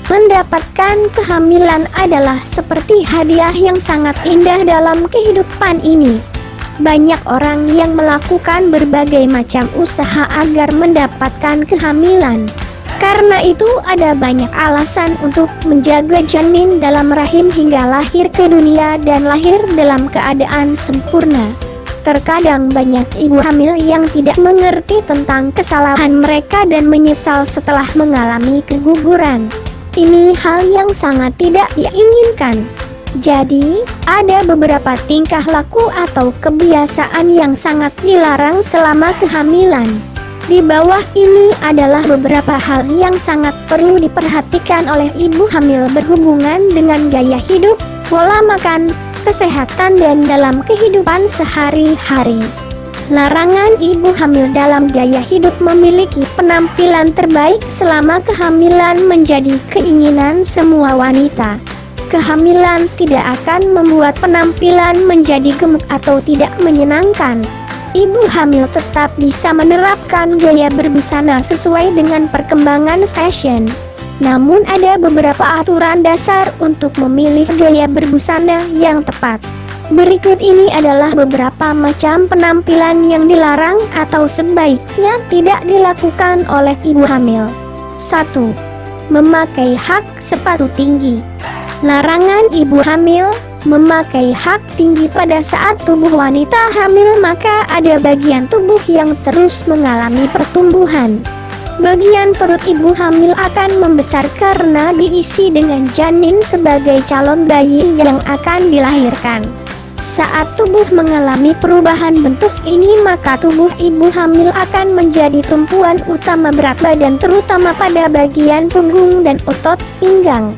Mendapatkan kehamilan adalah seperti hadiah yang sangat indah dalam kehidupan ini. Banyak orang yang melakukan berbagai macam usaha agar mendapatkan kehamilan. Karena itu ada banyak alasan untuk menjaga janin dalam rahim hingga lahir ke dunia dan lahir dalam keadaan sempurna. Terkadang banyak ibu hamil yang tidak mengerti tentang kesalahan mereka dan menyesal setelah mengalami keguguran. Ini hal yang sangat tidak diinginkan. Jadi, ada beberapa tingkah laku atau kebiasaan yang sangat dilarang selama kehamilan. Di bawah ini adalah beberapa hal yang sangat perlu diperhatikan oleh ibu hamil berhubungan dengan gaya hidup, pola makan, kesehatan dan dalam kehidupan sehari-hari. Larangan ibu hamil dalam gaya hidup memiliki penampilan terbaik selama kehamilan menjadi keinginan semua wanita. Kehamilan tidak akan membuat penampilan menjadi gemuk atau tidak menyenangkan. Ibu hamil tetap bisa menerapkan gaya berbusana sesuai dengan perkembangan fashion. Namun ada beberapa aturan dasar untuk memilih gaya berbusana yang tepat. Berikut ini adalah beberapa macam penampilan yang dilarang atau sebaiknya tidak dilakukan oleh ibu hamil. 1. Memakai hak sepatu tinggi. Larangan ibu hamil memakai hak tinggi pada saat tubuh wanita hamil, maka ada bagian tubuh yang terus mengalami pertumbuhan. Bagian perut ibu hamil akan membesar karena diisi dengan janin sebagai calon bayi yang akan dilahirkan. Saat tubuh mengalami perubahan bentuk ini, maka tubuh ibu hamil akan menjadi tumpuan utama berat badan, terutama pada bagian punggung dan otot pinggang.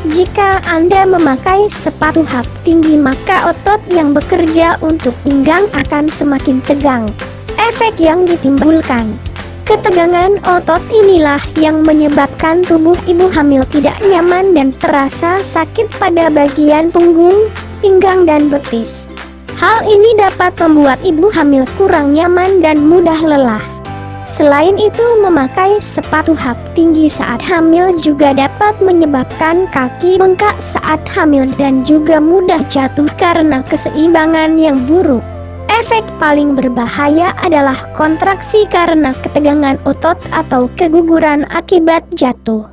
Jika Anda memakai sepatu hak tinggi, maka otot yang bekerja untuk pinggang akan semakin tegang. Efek yang ditimbulkan, ketegangan otot inilah yang menyebabkan tubuh ibu hamil tidak nyaman dan terasa sakit pada bagian punggung, pinggang dan betis. Hal ini dapat membuat ibu hamil kurang nyaman dan mudah lelah. Selain itu, memakai sepatu hak tinggi saat hamil juga dapat menyebabkan kaki bengkak saat hamil dan juga mudah jatuh karena keseimbangan yang buruk. Efek paling berbahaya adalah kontraksi karena ketegangan otot atau keguguran akibat jatuh.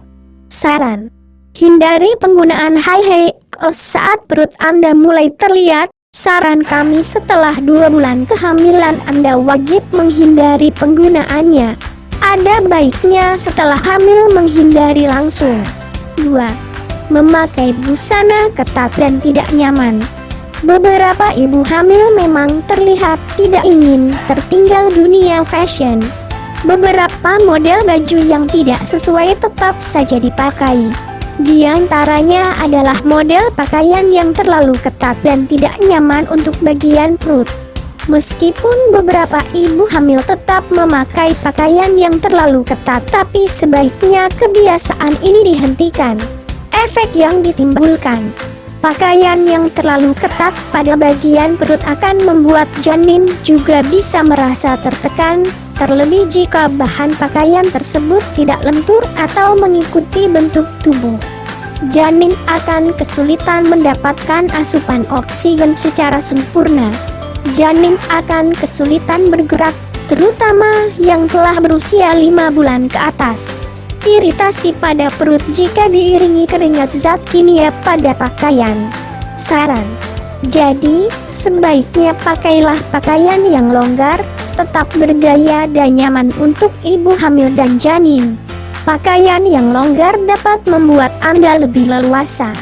Saran: hindari penggunaan high heels saat perut Anda mulai terlihat. Saran kami, setelah 2 bulan kehamilan Anda wajib menghindari penggunaannya. Ada baiknya setelah hamil menghindari langsung. 2. Memakai busana ketat dan tidak nyaman. Beberapa ibu hamil memang terlihat tidak ingin tertinggal dunia fashion. Beberapa model baju yang tidak sesuai tetap saja dipakai. Di antaranya adalah model pakaian yang terlalu ketat dan tidak nyaman untuk bagian perut. Meskipun beberapa ibu hamil tetap memakai pakaian yang terlalu ketat, tapi sebaiknya kebiasaan ini dihentikan. Efek yang ditimbulkan, pakaian yang terlalu ketat pada bagian perut akan membuat janin juga bisa merasa tertekan, terlebih jika bahan pakaian tersebut tidak lentur atau mengikuti bentuk tubuh. Janin akan kesulitan mendapatkan asupan oksigen secara sempurna. Janin akan kesulitan bergerak, terutama yang telah berusia 5 bulan ke atas. Iritasi pada perut jika diiringi keringat zat kimia pada pakaian. Saran: jadi, sebaiknya pakailah pakaian yang longgar, tetap bergaya dan nyaman untuk ibu hamil dan janin. Pakaian yang longgar dapat membuat Anda lebih leluasa.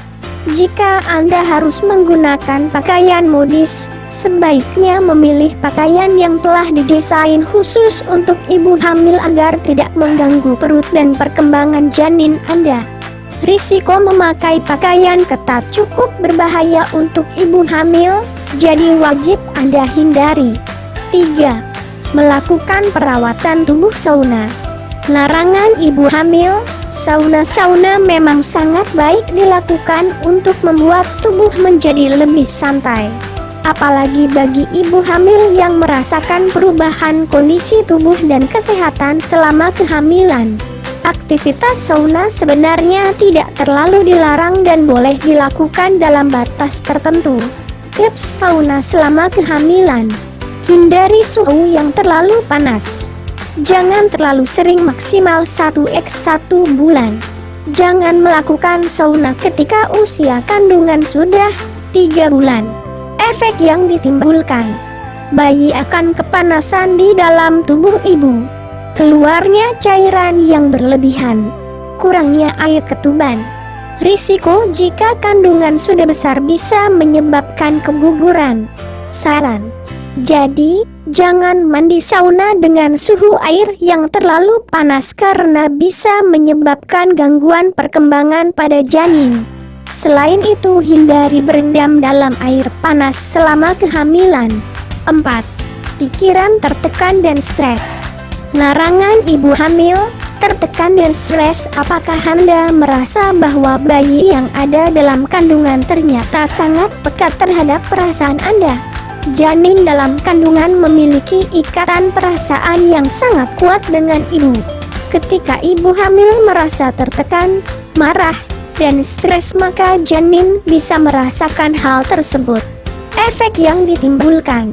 Jika Anda harus menggunakan pakaian modis, sebaiknya memilih pakaian yang telah didesain khusus untuk ibu hamil agar tidak mengganggu perut dan perkembangan janin Anda. Risiko memakai pakaian ketat cukup berbahaya untuk ibu hamil, jadi wajib Anda hindari. 3. Melakukan perawatan tubuh sauna. Larangan ibu hamil Sauna memang sangat baik dilakukan untuk membuat tubuh menjadi lebih santai. Apalagi bagi ibu hamil yang merasakan perubahan kondisi tubuh dan kesehatan selama kehamilan. Aktivitas sauna sebenarnya tidak terlalu dilarang dan boleh dilakukan dalam batas tertentu. Tips sauna selama kehamilan: hindari suhu yang terlalu panas. Jangan terlalu sering, maksimal 1x1 bulan. Jangan melakukan sauna ketika usia kandungan sudah 3 bulan. Efek yang ditimbulkan: bayi akan kepanasan di dalam tubuh ibu, keluarnya cairan yang berlebihan, kurangnya air ketuban. Risiko jika kandungan sudah besar bisa menyebabkan keguguran. Saran: jadi, jangan mandi sauna dengan suhu air yang terlalu panas karena bisa menyebabkan gangguan perkembangan pada janin. Selain itu, hindari berendam dalam air panas selama kehamilan. 4. Pikiran tertekan dan stres. Larangan ibu hamil tertekan dan stres. Apakah Anda merasa bahwa bayi yang ada dalam kandungan ternyata sangat peka terhadap perasaan Anda? Janin dalam kandungan memiliki ikatan perasaan yang sangat kuat dengan ibu. Ketika ibu hamil merasa tertekan, marah, dan stres, maka janin bisa merasakan hal tersebut. Efek yang ditimbulkan: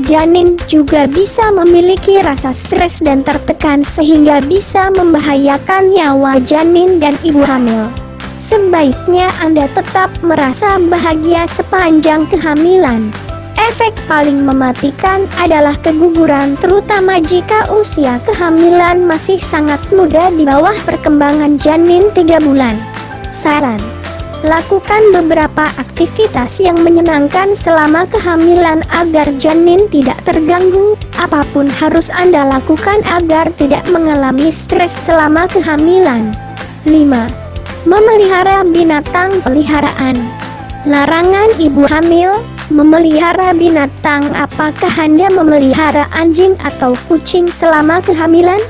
janin juga bisa memiliki rasa stres dan tertekan sehingga bisa membahayakan nyawa janin dan ibu hamil. Sebaiknya Anda tetap merasa bahagia sepanjang kehamilan. Efek paling mematikan adalah keguguran, terutama jika usia kehamilan masih sangat muda di bawah perkembangan janin 3 bulan. Saran: lakukan beberapa aktivitas yang menyenangkan selama kehamilan agar janin tidak terganggu. Apapun harus Anda lakukan agar tidak mengalami stres selama kehamilan. 5. Memelihara binatang peliharaan. Larangan ibu hamil memelihara binatang. Apakah Anda memelihara anjing atau kucing selama kehamilan?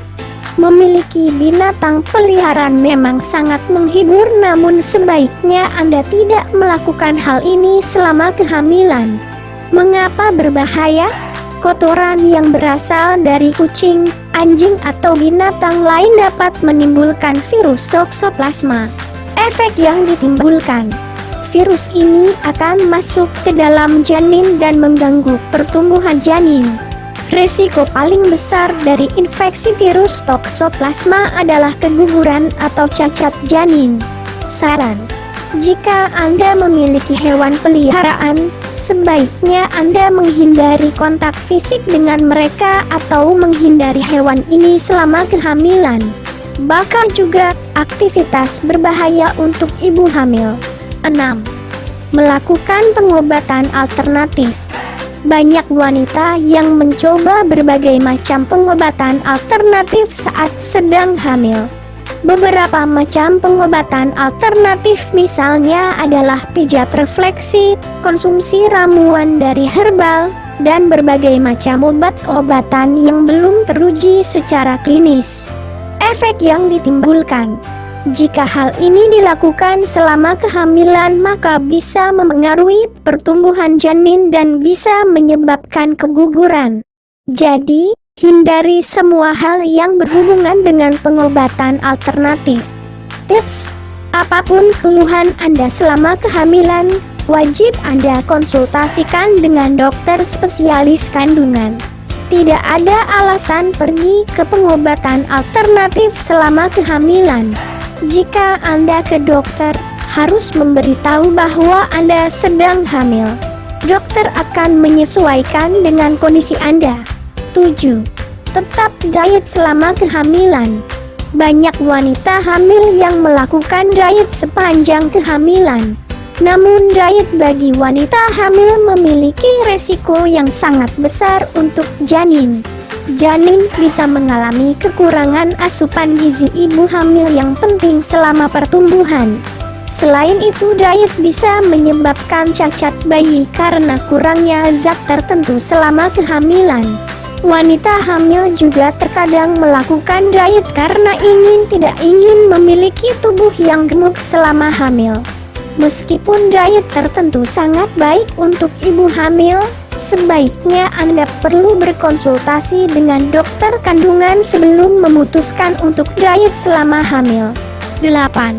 Memiliki binatang peliharaan memang sangat menghibur, namun sebaiknya Anda tidak melakukan hal ini selama kehamilan. Mengapa berbahaya? Kotoran yang berasal dari kucing, anjing, atau binatang lain dapat menimbulkan virus toksoplasma. Efek yang ditimbulkan: virus ini akan masuk ke dalam janin dan mengganggu pertumbuhan janin. Risiko paling besar dari infeksi virus toksoplasma adalah keguguran atau cacat janin. Saran: jika Anda memiliki hewan peliharaan, sebaiknya Anda menghindari kontak fisik dengan mereka atau menghindari hewan ini selama kehamilan. Bakal juga aktivitas berbahaya untuk ibu hamil. 6. Melakukan pengobatan alternatif. Banyak wanita yang mencoba berbagai macam pengobatan alternatif saat sedang hamil. Beberapa macam pengobatan alternatif misalnya adalah pijat refleksi, konsumsi ramuan dari herbal, dan berbagai macam obat-obatan yang belum teruji secara klinis. Efek yang ditimbulkan: jika hal ini dilakukan selama kehamilan, maka bisa memengaruhi pertumbuhan janin dan bisa menyebabkan keguguran. Jadi, hindari semua hal yang berhubungan dengan pengobatan alternatif. Tips: apapun keluhan Anda selama kehamilan, wajib Anda konsultasikan dengan dokter spesialis kandungan. Tidak ada alasan pergi ke pengobatan alternatif selama kehamilan. Jika Anda ke dokter, harus memberitahu bahwa Anda sedang hamil. Dokter akan menyesuaikan dengan kondisi Anda. 7. Tetap diet selama kehamilan. Banyak wanita hamil yang melakukan diet sepanjang kehamilan. Namun diet bagi wanita hamil memiliki resiko yang sangat besar untuk janin. Janin bisa mengalami kekurangan asupan gizi ibu hamil yang penting selama pertumbuhan. Selain itu, diet bisa menyebabkan cacat bayi karena kurangnya zat tertentu selama kehamilan. Wanita hamil juga terkadang melakukan diet karena tidak ingin memiliki tubuh yang gemuk selama hamil. Meskipun diet tertentu sangat baik untuk ibu hamil, sebaiknya Anda perlu berkonsultasi dengan dokter kandungan sebelum memutuskan untuk diet selama hamil. 8.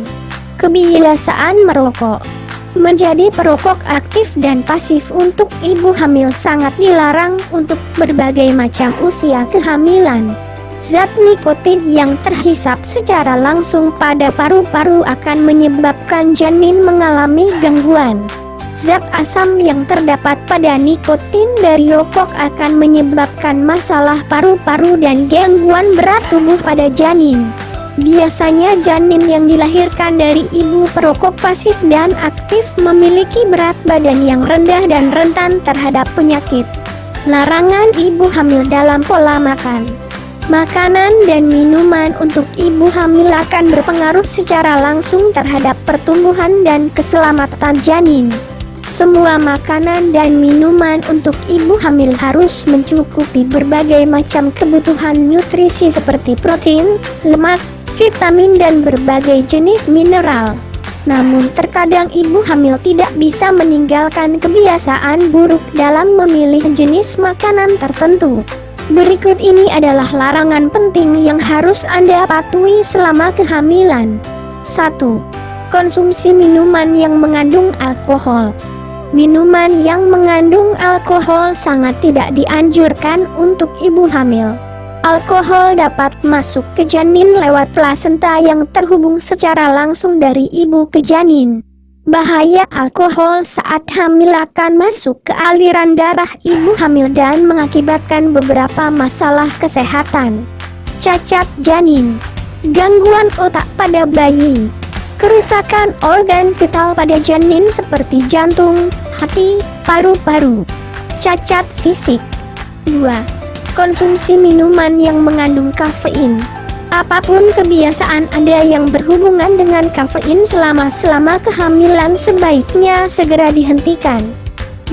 Kebiasaan merokok. Menjadi perokok aktif dan pasif untuk ibu hamil sangat dilarang untuk berbagai macam usia kehamilan. Zat nikotin yang terhisap secara langsung pada paru-paru akan menyebabkan janin mengalami gangguan. Zat asam yang terdapat pada nikotin dari rokok akan menyebabkan masalah paru-paru dan gangguan berat tubuh pada janin. Biasanya janin yang dilahirkan dari ibu perokok pasif dan aktif memiliki berat badan yang rendah dan rentan terhadap penyakit. Larangan ibu hamil dalam pola makan. Makanan dan minuman untuk ibu hamil akan berpengaruh secara langsung terhadap pertumbuhan dan keselamatan janin. Semua makanan dan minuman untuk ibu hamil harus mencukupi berbagai macam kebutuhan nutrisi seperti protein, lemak, vitamin dan berbagai jenis mineral. Namun terkadang ibu hamil tidak bisa meninggalkan kebiasaan buruk dalam memilih jenis makanan tertentu. Berikut ini adalah larangan penting yang harus Anda patuhi selama kehamilan. 1. Konsumsi minuman yang mengandung alkohol. Minuman yang mengandung alkohol sangat tidak dianjurkan untuk ibu hamil. Alkohol dapat masuk ke janin lewat plasenta yang terhubung secara langsung dari ibu ke janin. Bahaya alkohol saat hamil akan masuk ke aliran darah ibu hamil dan mengakibatkan beberapa masalah kesehatan. Cacat janin, gangguan otak pada bayi, kerusakan organ vital pada janin seperti jantung, hati, paru-paru. Cacat fisik. 2. Konsumsi minuman yang mengandung kafein. Apapun kebiasaan Anda yang berhubungan dengan kafein selama kehamilan sebaiknya segera dihentikan.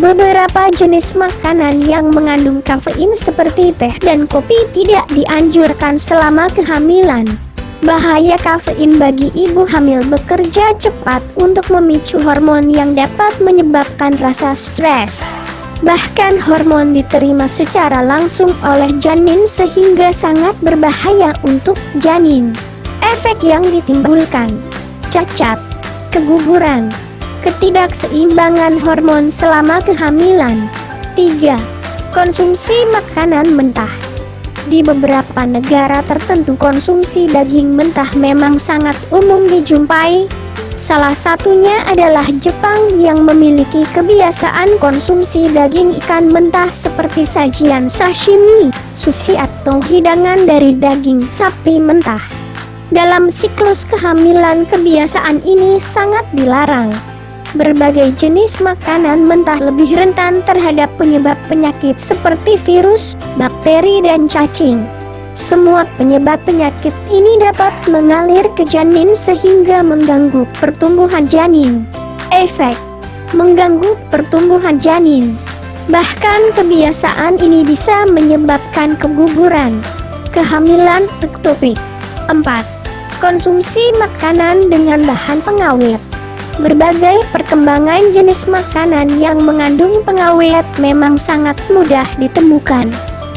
Beberapa jenis makanan yang mengandung kafein seperti teh dan kopi tidak dianjurkan selama kehamilan. Bahaya kafein bagi ibu hamil bekerja cepat untuk memicu hormon yang dapat menyebabkan rasa stres. Bahkan hormon diterima secara langsung oleh janin sehingga sangat berbahaya untuk janin. Efek yang ditimbulkan: cacat, keguguran, ketidakseimbangan hormon selama kehamilan. 3. Konsumsi makanan mentah. Di beberapa negara tertentu konsumsi daging mentah memang sangat umum dijumpai. Salah satunya adalah Jepang yang memiliki kebiasaan konsumsi daging ikan mentah seperti sajian sashimi, sushi atau hidangan dari daging sapi mentah. Dalam siklus kehamilan kebiasaan ini sangat dilarang. Berbagai jenis makanan mentah lebih rentan terhadap penyebab penyakit seperti virus, bakteri dan cacing. Semua penyebab penyakit ini dapat mengalir ke janin sehingga mengganggu pertumbuhan janin. Efek: mengganggu pertumbuhan janin. Bahkan kebiasaan ini bisa menyebabkan keguguran, kehamilan ektopik. 4. Konsumsi makanan dengan bahan pengawet. Berbagai perkembangan jenis makanan yang mengandung pengawet memang sangat mudah ditemukan.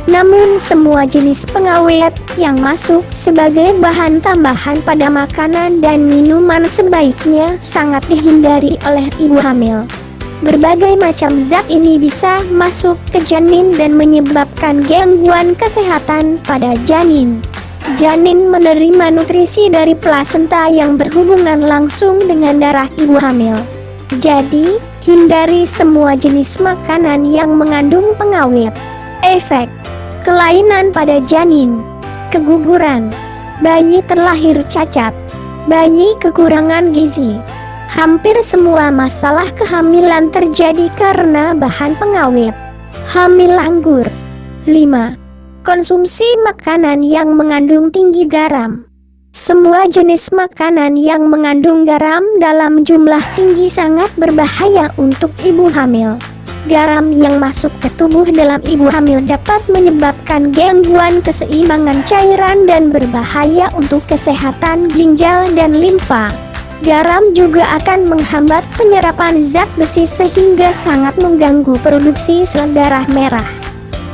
Namun semua jenis pengawet yang masuk sebagai bahan tambahan pada makanan dan minuman sebaiknya sangat dihindari oleh ibu hamil. Berbagai macam zat ini bisa masuk ke janin dan menyebabkan gangguan kesehatan pada janin. Janin menerima nutrisi dari plasenta yang berhubungan langsung dengan darah ibu hamil. Jadi, hindari semua jenis makanan yang mengandung pengawet. Efek: kelainan pada janin, keguguran, bayi terlahir cacat, bayi kekurangan gizi. Hampir semua masalah kehamilan terjadi karena bahan pengawet. Hamil anggur. 5. Konsumsi makanan yang mengandung tinggi garam. Semua jenis makanan yang mengandung garam dalam jumlah tinggi sangat berbahaya untuk ibu hamil. Garam yang masuk ke tubuh dalam ibu hamil dapat menyebabkan gangguan keseimbangan cairan dan berbahaya untuk kesehatan ginjal dan limfa. Garam juga akan menghambat penyerapan zat besi sehingga sangat mengganggu produksi sel darah merah.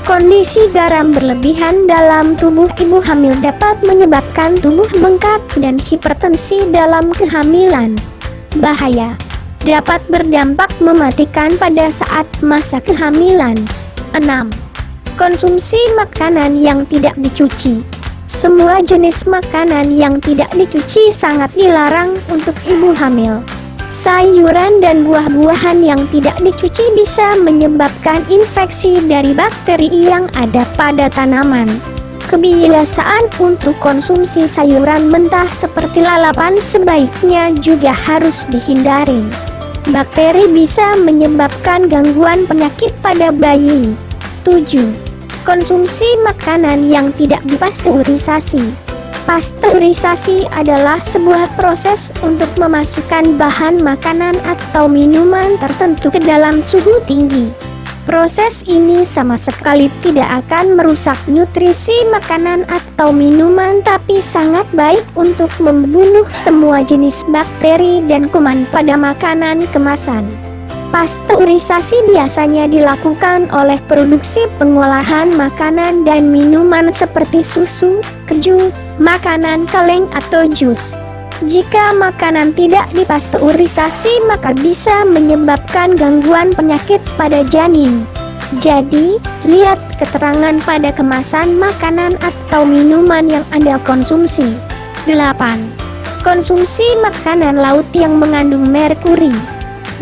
Kondisi garam berlebihan dalam tubuh ibu hamil dapat menyebabkan tubuh bengkak dan hipertensi dalam kehamilan. Bahaya: dapat berdampak mematikan pada saat masa kehamilan. 6. Konsumsi makanan yang tidak dicuci. Semua jenis makanan yang tidak dicuci sangat dilarang untuk ibu hamil. Sayuran dan buah-buahan yang tidak dicuci bisa menyebabkan infeksi dari bakteri yang ada pada tanaman. Kebiasaan untuk konsumsi sayuran mentah seperti lalapan sebaiknya juga harus dihindari. Bakteri bisa menyebabkan gangguan penyakit pada bayi. 7. Konsumsi makanan yang tidak dipasteurisasi. Pasteurisasi adalah sebuah proses untuk memasukkan bahan makanan atau minuman tertentu ke dalam suhu tinggi. Proses ini sama sekali tidak akan merusak nutrisi makanan atau minuman, tapi sangat baik untuk membunuh semua jenis bakteri dan kuman pada makanan kemasan. Pasteurisasi biasanya dilakukan oleh produksi pengolahan makanan dan minuman seperti susu, keju, makanan kaleng atau jus. Jika makanan tidak dipasteurisasi, maka bisa menyebabkan gangguan penyakit pada janin. Jadi, lihat keterangan pada kemasan makanan atau minuman yang Anda konsumsi. 8. Konsumsi makanan laut yang mengandung merkuri.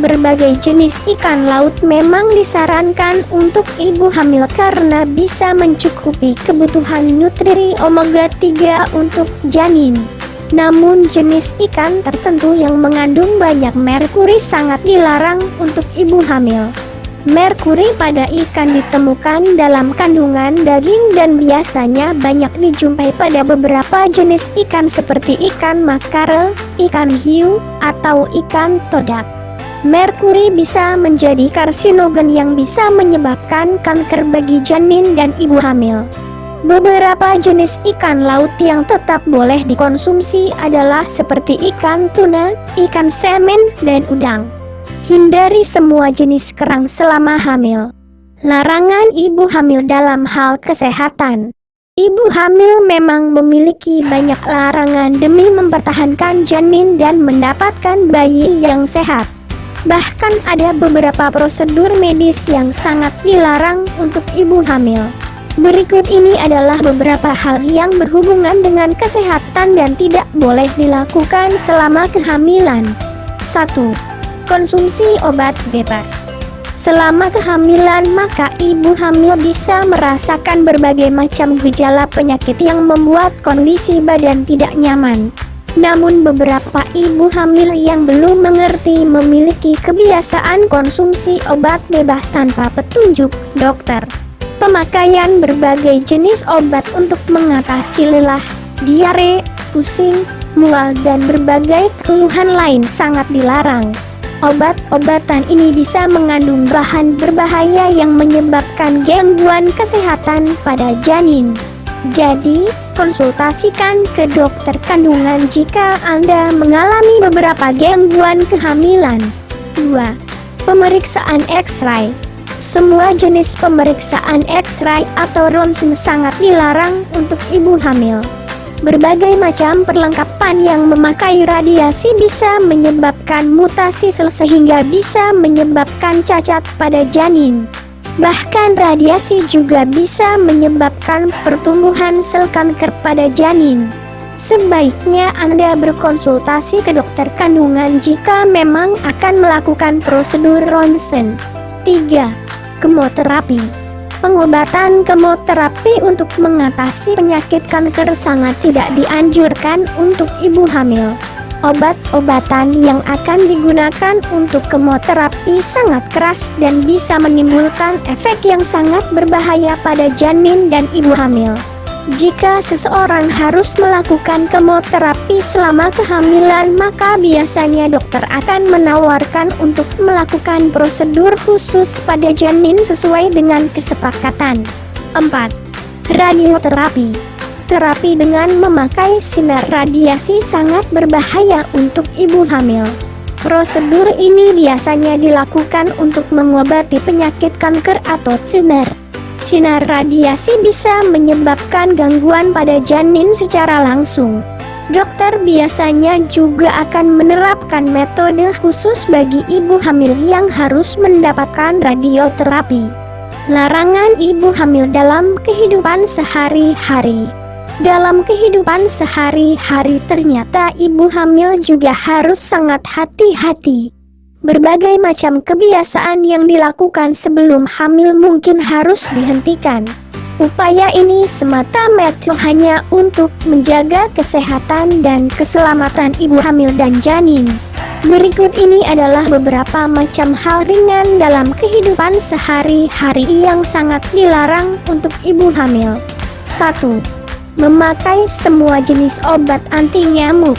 Berbagai jenis ikan laut memang disarankan untuk ibu hamil karena bisa mencukupi kebutuhan nutrisi omega 3 untuk janin. Namun jenis ikan tertentu yang mengandung banyak merkuri sangat dilarang untuk ibu hamil. Merkuri pada ikan ditemukan dalam kandungan daging dan biasanya banyak dijumpai pada beberapa jenis ikan seperti ikan makarel, ikan hiu, atau ikan todak. Merkuri bisa menjadi karsinogen yang bisa menyebabkan kanker bagi janin dan ibu hamil. Beberapa jenis ikan laut yang tetap boleh dikonsumsi adalah seperti ikan tuna, ikan semen, dan udang. Hindari semua jenis kerang selama hamil. Larangan ibu hamil dalam hal kesehatan. Ibu hamil memang memiliki banyak larangan demi mempertahankan janin dan mendapatkan bayi yang sehat. Bahkan ada beberapa prosedur medis yang sangat dilarang untuk ibu hamil. Berikut ini adalah beberapa hal yang berhubungan dengan kesehatan dan tidak boleh dilakukan selama kehamilan. 1. Konsumsi obat bebas. Selama kehamilan, maka ibu hamil bisa merasakan berbagai macam gejala penyakit yang membuat kondisi badan tidak nyaman. Namun beberapa ibu hamil yang belum mengerti memiliki kebiasaan konsumsi obat bebas tanpa petunjuk dokter. Pemakaian berbagai jenis obat untuk mengatasi lelah, diare, pusing, mual, dan berbagai keluhan lain sangat dilarang. Obat-obatan ini bisa mengandung bahan berbahaya yang menyebabkan gangguan kesehatan pada janin. Jadi, konsultasikan ke dokter kandungan jika Anda mengalami beberapa gangguan kehamilan. 2. Pemeriksaan X-ray. Semua jenis pemeriksaan X-ray atau ronsen sangat dilarang untuk ibu hamil. Berbagai macam perlengkapan yang memakai radiasi bisa menyebabkan mutasi sel sehingga bisa menyebabkan cacat pada janin. Bahkan radiasi juga bisa menyebabkan pertumbuhan sel kanker pada janin. Sebaiknya Anda berkonsultasi ke dokter kandungan jika memang akan melakukan prosedur ronsen. 3. Kemoterapi. Pengobatan kemoterapi untuk mengatasi penyakit kanker sangat tidak dianjurkan untuk ibu hamil. Obat-obatan yang akan digunakan untuk kemoterapi sangat keras dan bisa menimbulkan efek yang sangat berbahaya pada janin dan ibu hamil. Jika seseorang harus melakukan kemoterapi selama kehamilan, maka biasanya dokter akan menawarkan untuk melakukan prosedur khusus pada janin sesuai dengan kesepakatan. 4. Radioterapi. Terapi dengan memakai sinar radiasi sangat berbahaya untuk ibu hamil. Prosedur ini biasanya dilakukan untuk mengobati penyakit kanker atau tumor. Sinar radiasi bisa menyebabkan gangguan pada janin secara langsung. Dokter biasanya juga akan menerapkan metode khusus bagi ibu hamil yang harus mendapatkan radioterapi. Larangan ibu hamil dalam kehidupan sehari-hari. Dalam kehidupan sehari-hari ternyata ibu hamil juga harus sangat hati-hati. Berbagai macam kebiasaan yang dilakukan sebelum hamil mungkin harus dihentikan. Upaya ini semata-mata hanya untuk menjaga kesehatan dan keselamatan ibu hamil dan janin. Berikut ini adalah beberapa macam hal ringan dalam kehidupan sehari-hari yang sangat dilarang untuk ibu hamil. 1. Memakai semua jenis obat anti nyamuk.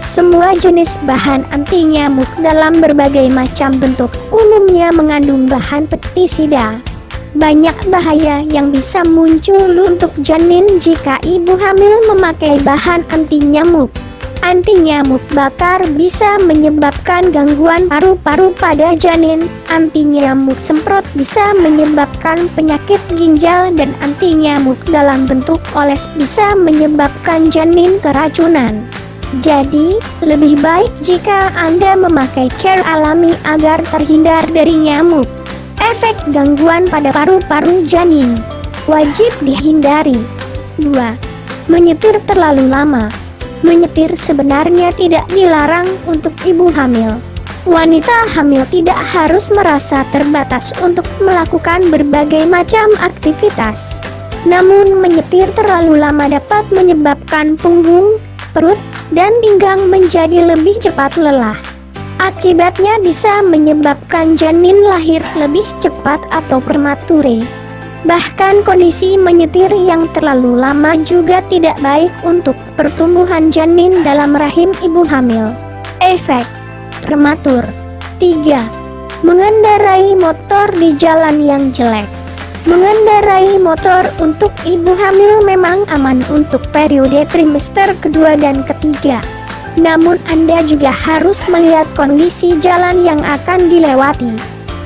Semua jenis bahan anti nyamuk dalam berbagai macam bentuk umumnya mengandung bahan pestisida. Banyak bahaya yang bisa muncul untuk janin jika ibu hamil memakai bahan anti nyamuk. Anti nyamuk bakar bisa menyebabkan gangguan paru-paru pada janin. Anti nyamuk semprot bisa menyebabkan penyakit ginjal, dan anti nyamuk dalam bentuk oles bisa menyebabkan janin keracunan. Jadi, lebih baik jika Anda memakai care alami agar terhindar dari nyamuk. Efek gangguan pada paru-paru janin wajib dihindari. 2. Menyetir terlalu lama. Menyetir sebenarnya tidak dilarang untuk ibu hamil. Wanita hamil tidak harus merasa terbatas untuk melakukan berbagai macam aktivitas. Namun menyetir terlalu lama dapat menyebabkan punggung, perut, dan pinggang menjadi lebih cepat lelah. Akibatnya bisa menyebabkan janin lahir lebih cepat atau premature. Bahkan kondisi menyetir yang terlalu lama juga tidak baik untuk pertumbuhan janin dalam rahim ibu hamil. Efek prematur. 3. Mengendarai motor di jalan yang jelek. Mengendarai motor untuk ibu hamil memang aman untuk periode trimester kedua dan ketiga. Namun Anda juga harus melihat kondisi jalan yang akan dilewati.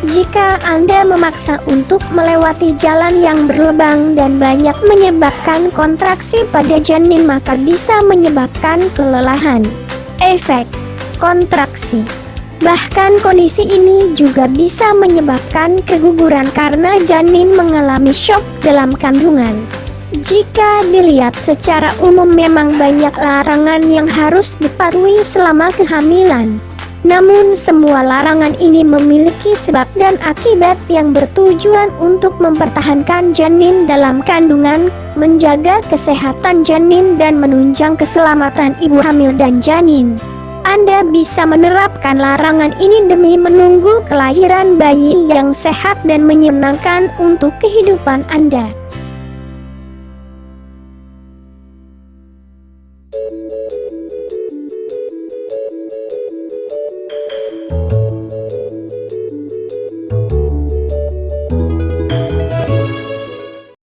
Jika Anda memaksa untuk melewati jalan yang berlubang dan banyak menyebabkan kontraksi pada janin, maka bisa menyebabkan kelelahan. Efek kontraksi. Bahkan kondisi ini juga bisa menyebabkan keguguran karena janin mengalami shock dalam kandungan. Jika dilihat secara umum memang banyak larangan yang harus dipatuhi selama kehamilan. Namun semua larangan ini memiliki sebab dan akibat yang bertujuan untuk mempertahankan janin dalam kandungan, menjaga kesehatan janin, dan menunjang keselamatan ibu hamil dan janin. Anda bisa menerapkan larangan ini demi menunggu kelahiran bayi yang sehat dan menyenangkan untuk kehidupan Anda.